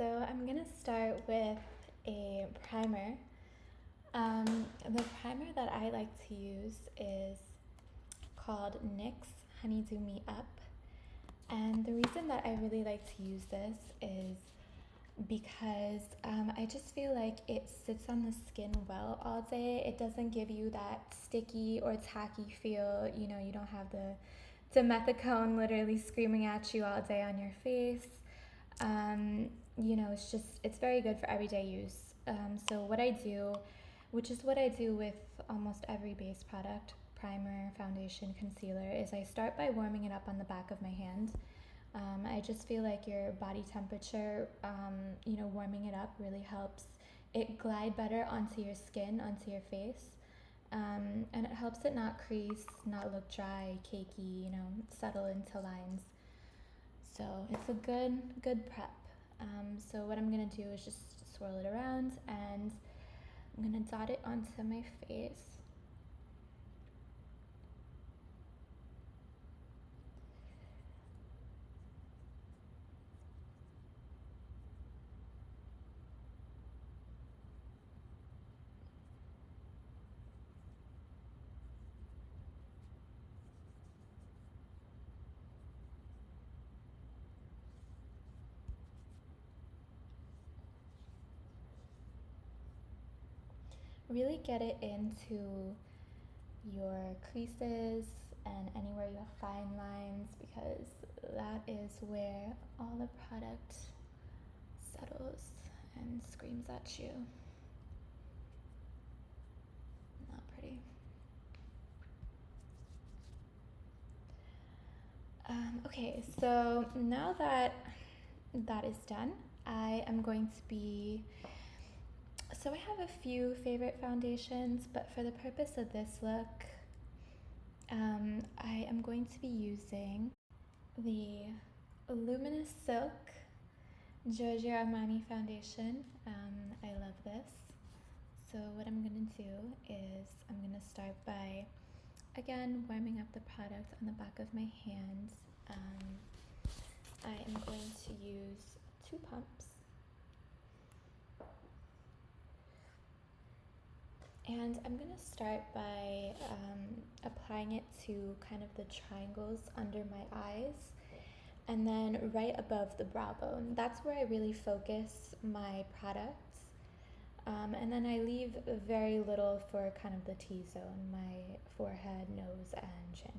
So I'm gonna start with a primer. The primer that I like to use is called NYX Honeydew Me Up. And the reason that I really like to use this is because I just feel like it sits on the skin well all day. It doesn't give you that sticky or tacky feel. You know, you don't have the dimethicone literally screaming at you all day on your face. It's very good for everyday use. So what I do, which is what I do with almost every base product, primer, foundation, concealer, is I start by warming it up on the back of my hand. I just feel like your body temperature, warming it up really helps it glide better onto your skin, onto your face. And it helps it not crease, not look dry, cakey, settle into lines. So it's a good prep. So what I'm gonna do is just swirl it around and I'm gonna dot it onto my face. Really get it into your creases and anywhere you have fine lines, because that is where all the product settles and screams at you. Not pretty. Okay, so now that that is done, I am going to be, so I have a few favorite foundations, but for the purpose of this look, I am going to be using the Luminous Silk Giorgio Armani foundation. I love this. So what I'm going to do is I'm going to start by, again, warming up the product on the back of my hand. I am going to use 2 pumps. And I'm going to start by applying it to kind of the triangles under my eyes and then right above the brow bone. That's where I really focus my products. And then I leave very little for kind of the T-zone, my forehead, nose, and chin.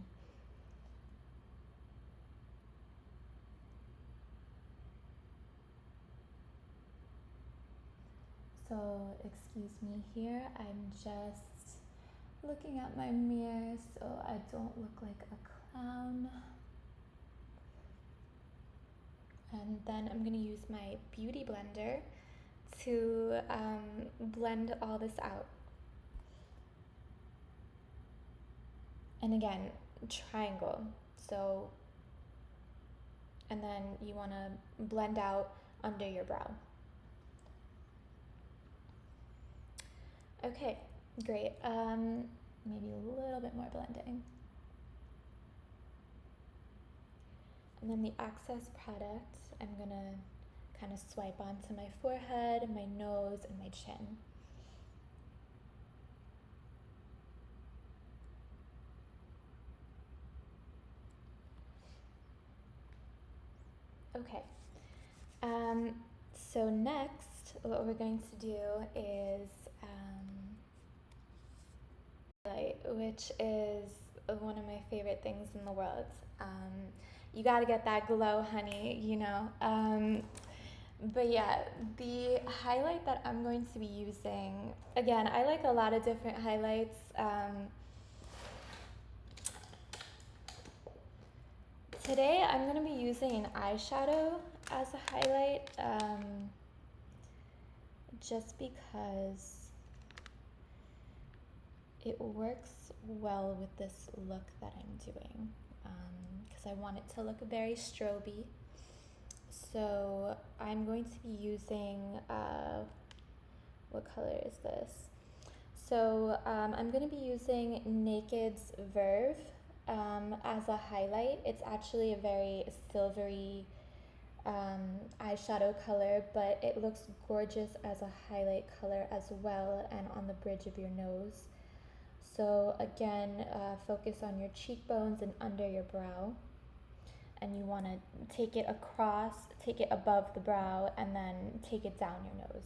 So excuse me here, I'm just looking at my mirror so I don't look like a clown. And then I'm gonna use my beauty blender to blend all this out. And again, triangle. So, and then you wanna blend out under your brow. Okay, great. Maybe a little bit more blending. And then the excess product, I'm gonna kind of swipe onto my forehead, my nose, and my chin. Okay. So next, what we're going to do is which is one of my favorite things in the world. You gotta get that glow, honey, But yeah, the highlight that I'm going to be using, again, I like a lot of different highlights. Today I'm going to be using an eyeshadow as a highlight, just because it works well with this look that I'm doing, because I want it to look very strobey. So I'm going to be using, what color is this? So I'm going to be using Naked's Verve as a highlight. It's actually a very silvery eyeshadow color, but it looks gorgeous as a highlight color as well and on the bridge of your nose. So again, focus on your cheekbones and under your brow. And you want to take it across, take it above the brow, and then take it down your nose.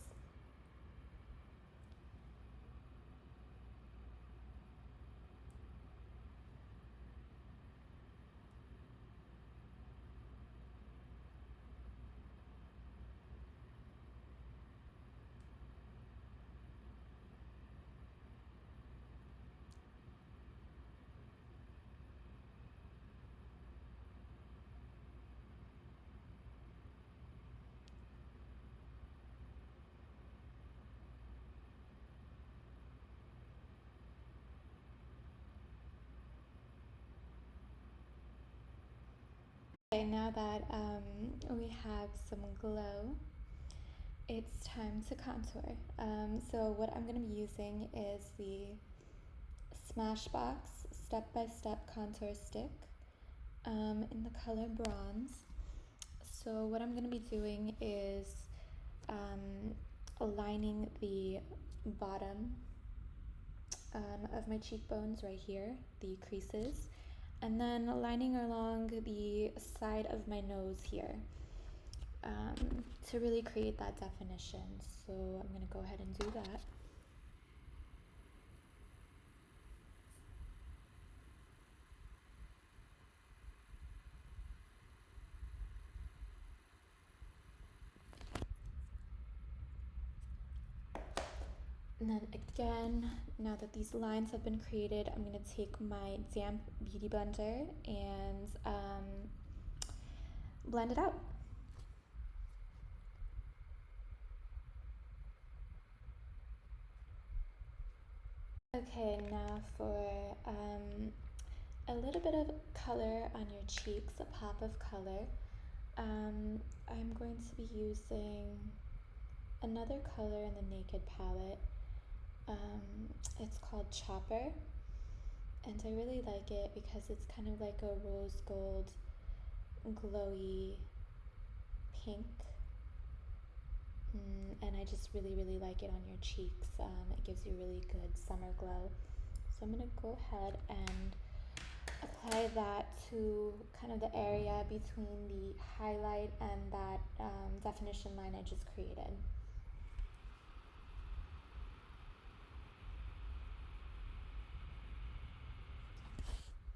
Okay, now that we have some glow, it's time to contour. So what I'm going to be using is the Smashbox Step by Step Contour Stick in the color bronze. So what I'm going to be doing is aligning the bottom of my cheekbones right here, the creases, and then lining along the side of my nose here to really create that definition. So I'm going to go ahead and do that. And then again, now that these lines have been created, I'm going to take my damp beauty blender and blend it out. Okay, now for a little bit of color on your cheeks, a pop of color. I'm going to be using another color in the Naked palette. It's called Chopper, and I really like it because it's kind of like a rose gold, glowy pink, and I just really like it on your cheeks. It gives you really good summer glow. So I'm going to go ahead and apply that to kind of the area between the highlight and that definition line I just created.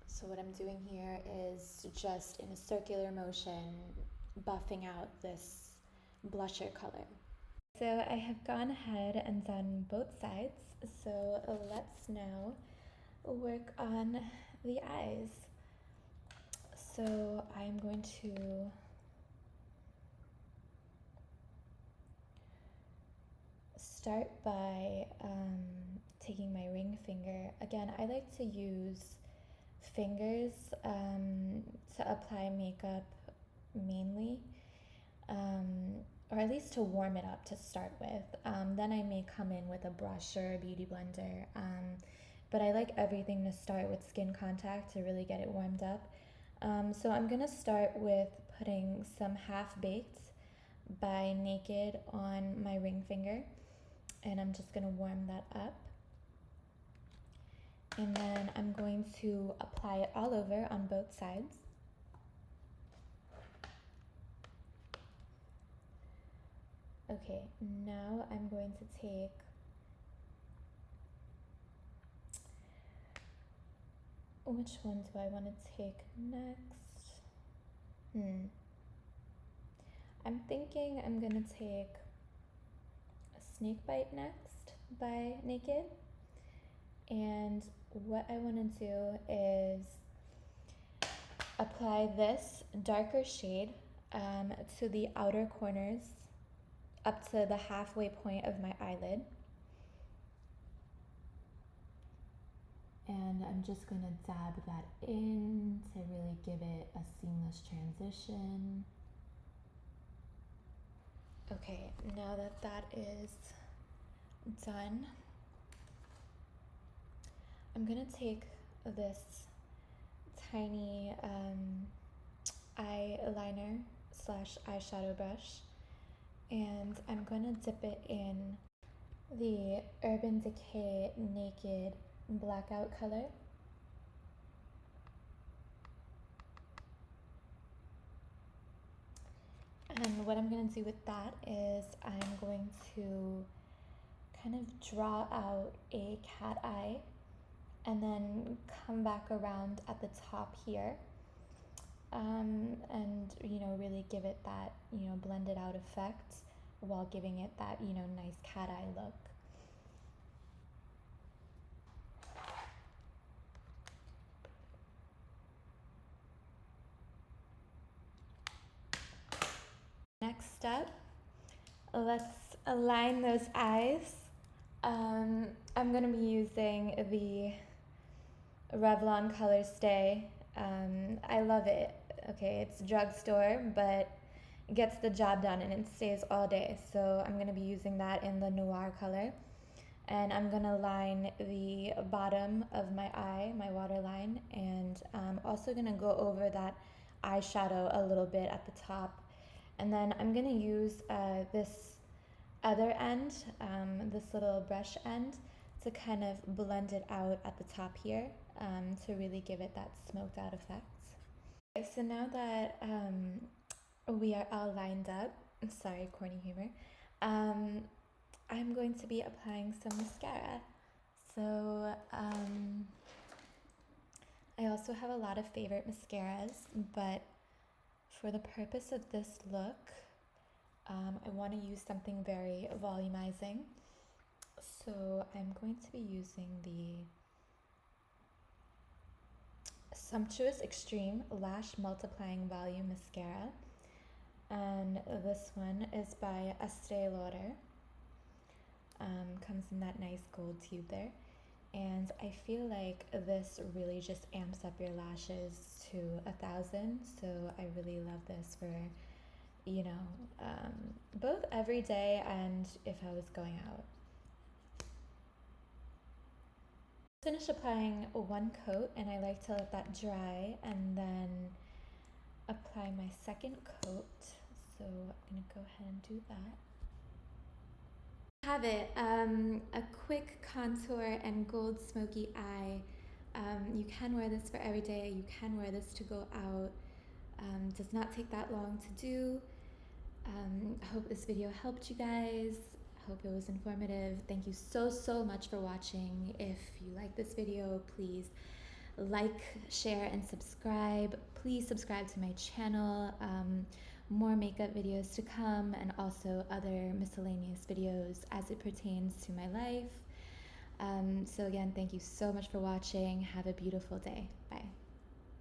So what I'm doing here is just in a circular motion buffing out this blusher color. So I have gone ahead and done both sides. So let's now work on the eyes. So I'm going to start by taking my ring finger. Again, I like to use fingers to apply makeup mainly, or at least to warm it up to start with. Then I may come in with a brush or a beauty blender, but I like everything to start with skin contact to really get it warmed up. So I'm gonna start with putting some Half Baked by Naked on my ring finger, and I'm just gonna warm that up. And then I'm going to apply it all over on both sides. Okay, now I'm going to take which one do I want to take next? I'm thinking I'm gonna take a Snake Bite next by Naked. And what I want to do is apply this darker shade to the outer corners up to the halfway point of my eyelid. And I'm just going to dab that in to really give it a seamless transition. Okay, now that that is done, I'm gonna take this tiny eyeliner slash eyeshadow brush, and I'm going to dip it in the Urban Decay Naked Blackout color. And what I'm going to do with that is I'm going to kind of draw out a cat eye and then come back around at the top here, and really give it that blended out effect while giving it that nice cat eye look. Next step, let's align those eyes. I'm going to be using the Revlon Color Stay. I love it. Okay, it's drugstore, but it gets the job done and it stays all day. So I'm going to be using that in the Noir color. And I'm going to line the bottom of my eye, my waterline, and I'm also going to go over that eyeshadow a little bit at the top. And then I'm going to use this other end, this little brush end, to kind of blend it out at the top here, to really give it that smoked out effect. Okay, so now that we are all lined up, sorry, corny humor, I'm going to be applying some mascara. So I also have a lot of favorite mascaras, but for the purpose of this look, I want to use something very volumizing. So I'm going to be using the Sumptuous Extreme Lash Multiplying Volume Mascara. And this one is by Estee Lauder. Comes in that nice gold tube there. And I feel like this really just amps up your lashes to 1,000. So I really love this for, both every day and if I was going out. Finish applying one coat, and I like to let that dry and then apply my second coat. So I'm gonna go ahead and do that. Have it, a quick contour and gold smoky eye. You can wear this for every day. You can wear this to go out. Does not take that long to do. I hope this video helped you guys. I hope it was informative. Thank you so much for watching. If you like this video, please like, share, and subscribe. Please subscribe to my channel. More makeup videos to come, and also other miscellaneous videos as it pertains to my life. So again, thank you so much for watching. Have a beautiful day. Bye.